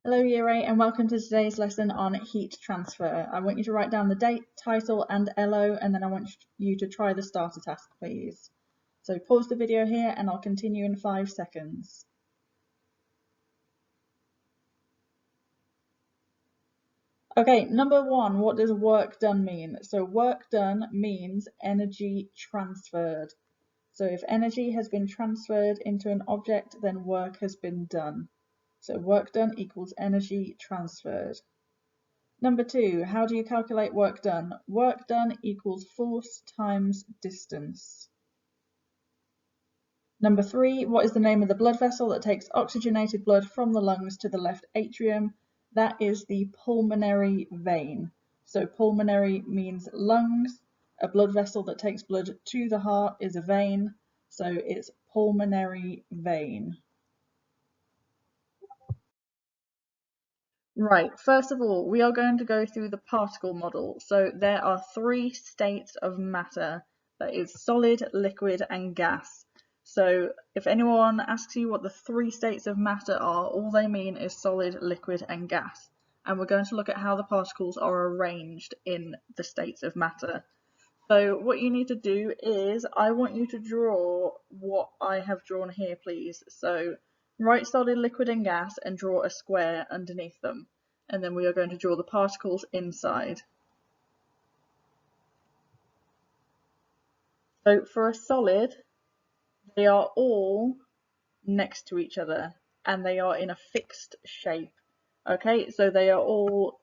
Hello Year 8 and welcome to today's lesson on heat transfer. I want you to write down the date, title and LO and then I want you to try the starter task please. So pause the video here and I'll continue in 5 seconds. Okay, number 1, what does work done mean? So work done means energy transferred. So if energy has been transferred into an object, then work has been done. So work done equals energy transferred. Number 2, how do you calculate work done? Work done equals force times distance. Number 3, what is the name of the blood vessel that takes oxygenated blood from the lungs to the left atrium? That is the pulmonary vein. So pulmonary means lungs. A blood vessel that takes blood to the heart is a vein. So it's pulmonary vein. Right, first of all, we are going to go through the particle model. So there are 3 states of matter. That is solid, liquid and gas. So if anyone asks you what the 3 states of matter are, all they mean is solid, liquid and gas. And we're going to look at how the particles are arranged in the states of matter. So what you need to do is, I want you to draw what I have drawn here, please. So write solid, liquid and gas and draw a square underneath them. And then we are going to draw the particles inside. So for a solid, they are all next to each other and they are in a fixed shape. Okay, so they are all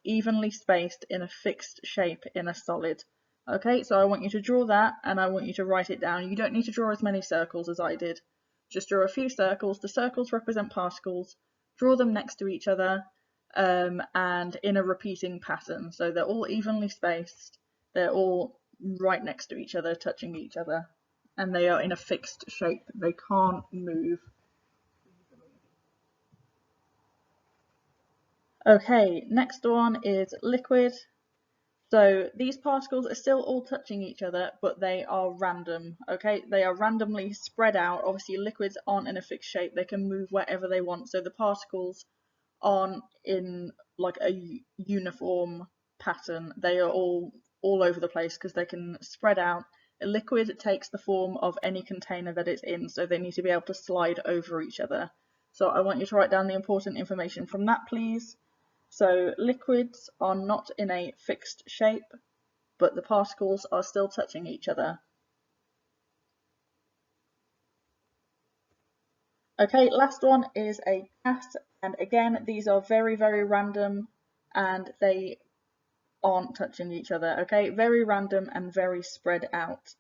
evenly spaced in a fixed shape in a solid. Okay, so I want you to draw that and I want you to write it down. You don't need to draw as many circles as I did. Just draw a few circles. The circles represent particles. Draw them next to each other and in a repeating pattern. So they're all evenly spaced. They're all right next to each other, touching each other. And they are in a fixed shape. They can't move. Okay, next one is liquid. So these particles are still all touching each other, but they are random, okay? They are randomly spread out. Obviously, liquids aren't in a fixed shape. They can move wherever they want. So the particles aren't in like a uniform pattern. They are all over the place because they can spread out. A liquid takes the form of any container that it's in, so they need to be able to slide over each other. So I want you to write down the important information from that, please. So liquids are not in a fixed shape, but the particles are still touching each other. Okay, last one is a gas, and again, these are very, very random and they aren't touching each other, okay? Very random and very spread out.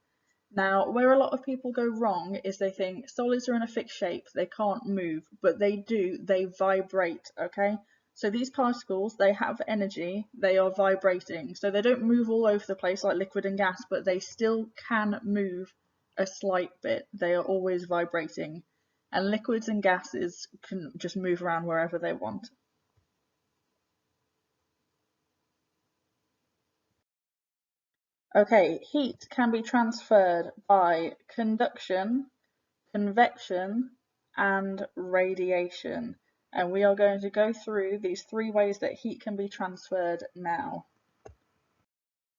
Now, where a lot of people go wrong is they think solids are in a fixed shape, they can't move, but they do, they vibrate, okay? So these particles, they have energy, they are vibrating. So they don't move all over the place like liquid and gas, but they still can move a slight bit. They are always vibrating. And liquids and gases can just move around wherever they want. Okay, heat can be transferred by conduction, convection, and radiation. And we are going to go through these 3 ways that heat can be transferred now.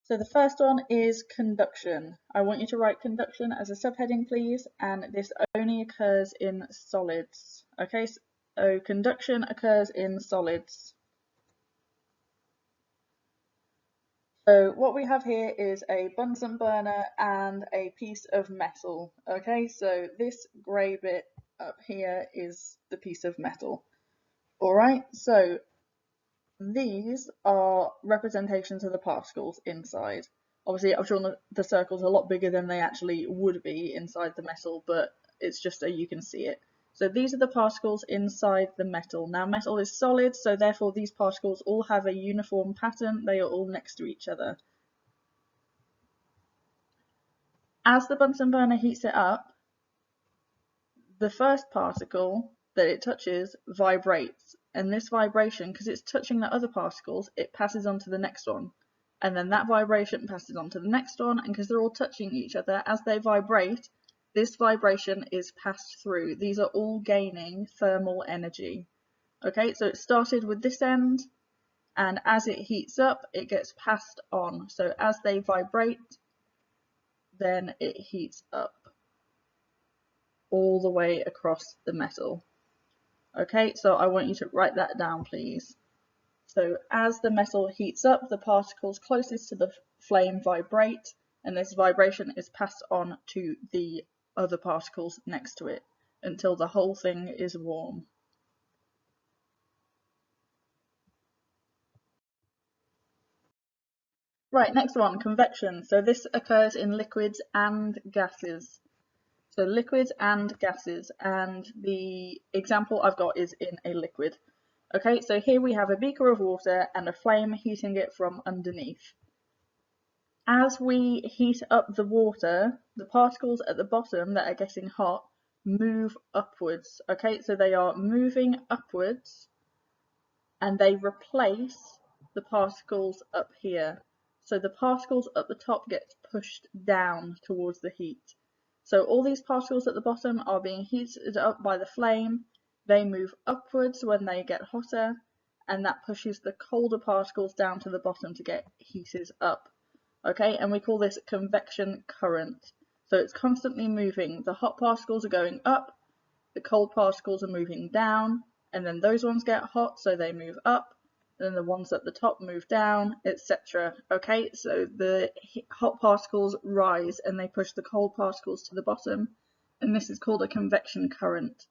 So the first one is conduction. I want you to write conduction as a subheading, please, and this only occurs in solids. Okay, so conduction occurs in solids. So what we have here is a Bunsen burner and a piece of metal. Okay, so this grey bit up here is the piece of metal. Alright, so these are representations of the particles inside. Obviously, I've drawn the circles a lot bigger than they actually would be inside the metal, but it's just so you can see it. So these are the particles inside the metal. Now, metal is solid, so therefore these particles all have a uniform pattern. They are all next to each other. As the Bunsen burner heats it up, the first particle that it touches vibrates, and this vibration, because it's touching the other particles, it passes on to the next one, and then that vibration passes on to the next one, and because they're all touching each other, as they vibrate, this vibration is passed through. These are all gaining thermal energy. Okay, so it started with this end, and as it heats up, it gets passed on. So as they vibrate, then it heats up all the way across the metal. Okay, so I want you to write that down, please. So as the metal heats up, the particles closest to the flame vibrate, and this vibration is passed on to the other particles next to it until the whole thing is warm. Right, next one, convection. So this occurs in liquids and gases. So liquids and gases, and the example I've got is in a liquid. Okay, so here we have a beaker of water and a flame heating it from underneath. As we heat up the water, the particles at the bottom that are getting hot move upwards. Okay, so they are moving upwards and they replace the particles up here. So the particles at the top get pushed down towards the heat. So all these particles at the bottom are being heated up by the flame. They move upwards when they get hotter, and that pushes the colder particles down to the bottom to get heated up. Okay, and we call this convection current. So it's constantly moving. The hot particles are going up, the cold particles are moving down, and then those ones get hot, so they move up, and then the ones at the top move down, etc. Okay, so the hot particles rise and they push the cold particles to the bottom, and this is called a convection current.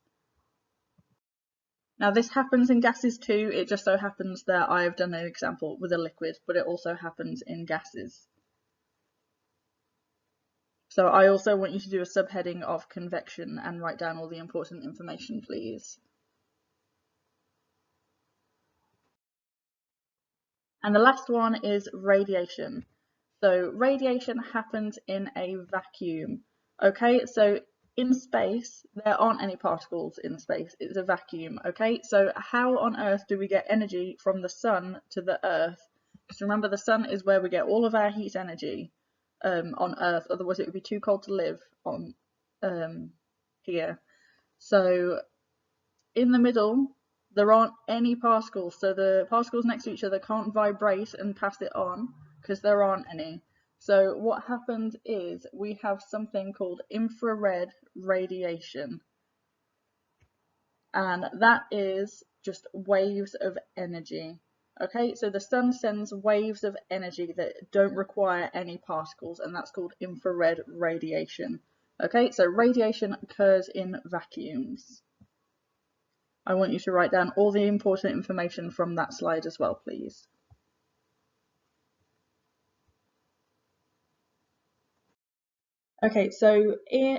Now this happens in gases too, it just so happens that I have done an example with a liquid, but it also happens in gases. So I also want you to do a subheading of convection and write down all the important information, please. And the last one is radiation. So radiation happens in a vacuum. Okay, so in space, there aren't any particles in space. It's a vacuum. Okay, so how on earth do we get energy from the sun to the earth? Because remember, the sun is where we get all of our heat energy on earth. Otherwise, it would be too cold to live on here. So in the middle, there aren't any particles, so the particles next to each other can't vibrate and pass it on because there aren't any. So what happens is we have something called infrared radiation, and that is just waves of energy. Okay, so the sun sends waves of energy that don't require any particles, and that's called infrared radiation. Okay, so radiation occurs in vacuums. I want you to write down all the important information from that slide as well, please. Okay, so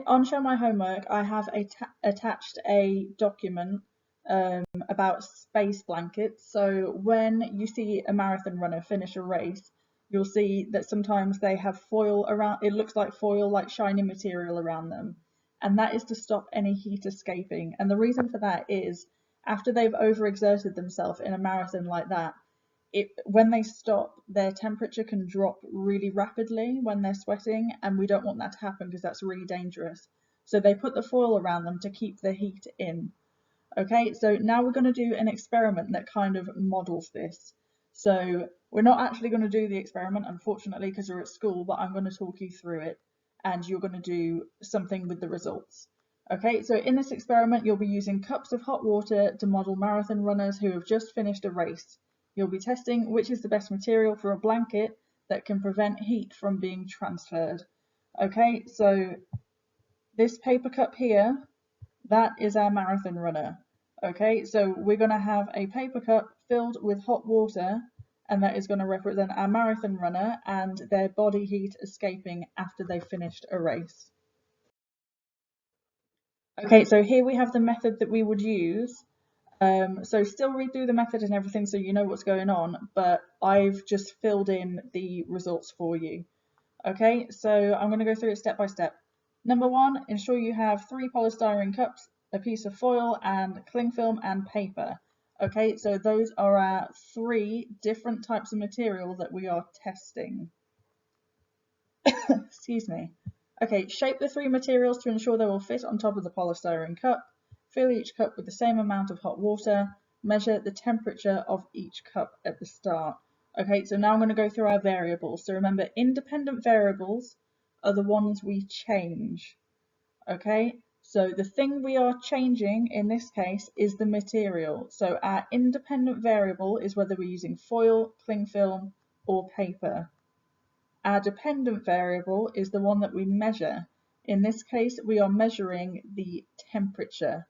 on Show My Homework, I have attached a document about space blankets. So when you see a marathon runner finish a race, you'll see that sometimes they have foil around, it looks like foil, like shiny material around them. And that is to stop any heat escaping. And the reason for that is after they've overexerted themselves in a marathon like that, when they stop, their temperature can drop really rapidly when they're sweating, and we don't want that to happen because that's really dangerous. So they put the foil around them to keep the heat in. Okay, so now we're going to do an experiment that kind of models this. So we're not actually going to do the experiment, unfortunately, because we're at school, but I'm going to talk you through it, and you're going to do something with the results. Okay, so in this experiment, you'll be using cups of hot water to model marathon runners who have just finished a race. You'll be testing which is the best material for a blanket that can prevent heat from being transferred. Okay, so this paper cup here, that is our marathon runner. Okay, so we're going to have a paper cup filled with hot water, and that is going to represent our marathon runner and their body heat escaping after they've finished a race. Okay, so here we have the method that we would use. So still read through the method and everything so you know what's going on, but I've just filled in the results for you. Okay, so I'm going to go through it step by step. Number one, ensure you have 3 polystyrene cups, a piece of foil, and cling film and paper. Okay, so those are our 3 different types of material that we are testing. Excuse me. Okay, shape the 3 materials to ensure they will fit on top of the polystyrene cup. Fill each cup with the same amount of hot water. measure the temperature of each cup at the start. Okay, so now I'm going to go through our variables. So remember, independent variables are the ones we change. Okay, so the thing we are changing in this case is the material. So our independent variable is whether we're using foil, cling film, or paper. Our dependent variable is the one that we measure. In this case, we are measuring the temperature.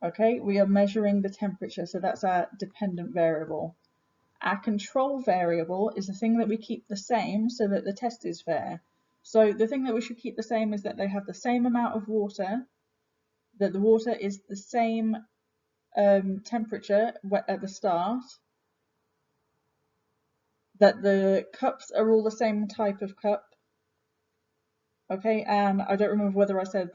Okay, we are measuring the temperature, so that's our dependent variable. Our control variable is the thing that we keep the same so that the test is fair. So the thing that we should keep the same is that they have the same amount of water, that the water is the same temperature at the start, that the cups are all the same type of cup. Okay, and I don't remember whether I said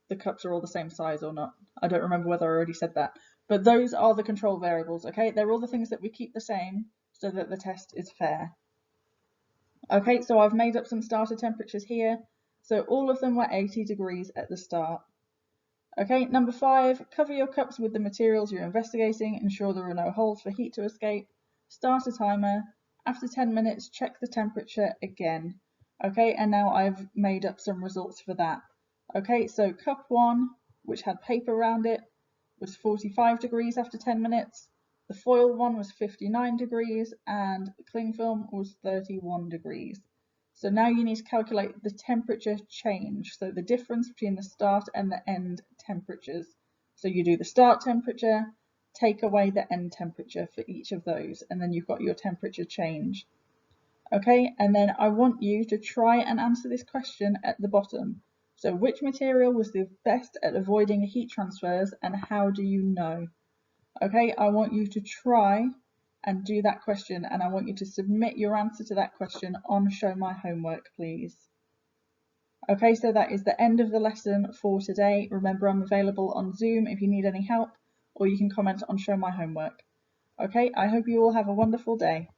the cups are all the same size or not. I don't remember whether I already said that. But those are the control variables, okay? They're all the things that we keep the same so that the test is fair. Okay, so I've made up some starter temperatures here. So all of them were 80 degrees at the start. Okay, number 5, cover your cups with the materials you're investigating. Ensure there are no holes for heat to escape. Start a timer. After 10 minutes, check the temperature again. Okay, and now I've made up some results for that. Okay, so cup 1, which had paper around it, was 45 degrees after 10 minutes. The foil one was 59 degrees and the cling film was 31 degrees. So now you need to calculate the temperature change, so the difference between the start and the end temperatures. So you do the start temperature, take away the end temperature for each of those, and then you've got your temperature change. Okay, and then I want you to try and answer this question at the bottom. So which material was the best at avoiding heat transfers and how do you know? Okay, I want you to try and do that question and I want you to submit your answer to that question on Show My Homework, please. Okay, so that is the end of the lesson for today. Remember, I'm available on Zoom if you need any help, or you can comment on Show My Homework. Okay, I hope you all have a wonderful day.